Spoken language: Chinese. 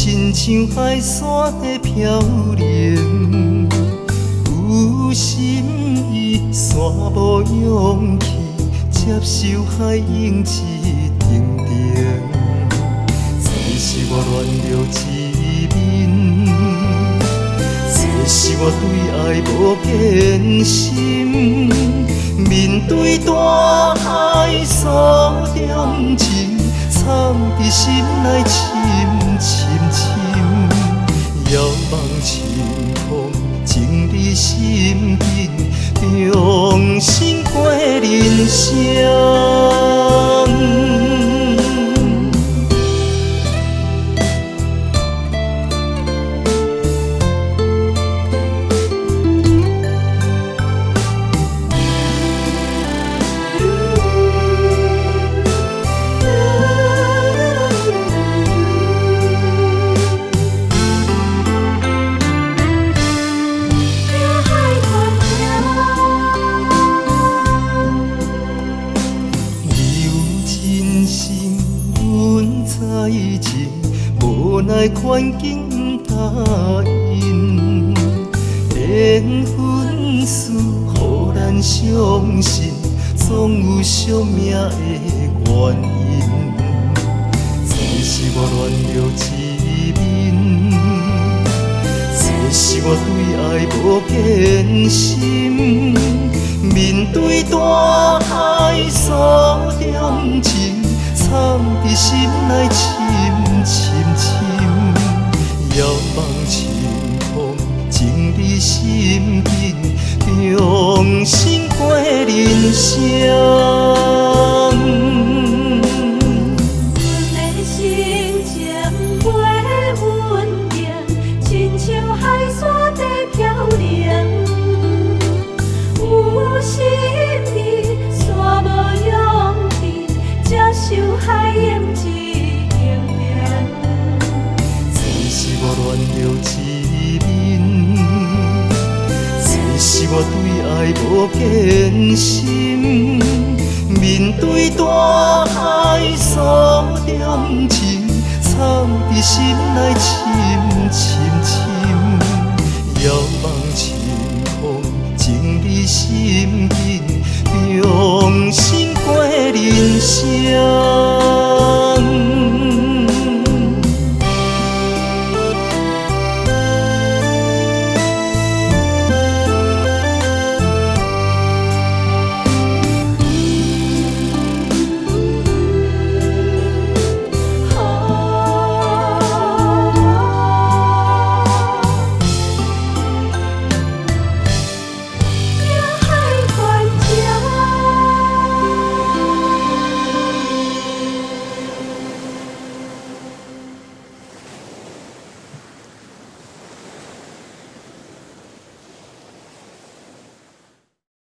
亲像海山的飘零，有心意山无勇气接受海涌一定定，这是我乱了一面，这是我对爱无坚心，面对大海所中情，藏伫心内深深深，遥望清风情你心紧，用心过人生。无奈环境不答应，缘分事予咱相信，总有惜命的原因。这是我乱了一面，这是我对爱无坚心，面对大海所中情，藏伫心内深深深，遥望清风情你心紧，用心过人生。乱了一面，这是我对爱无坚心，面对大海所中情，藏伫心内深深深，遥望清风情你心紧，用心过人生。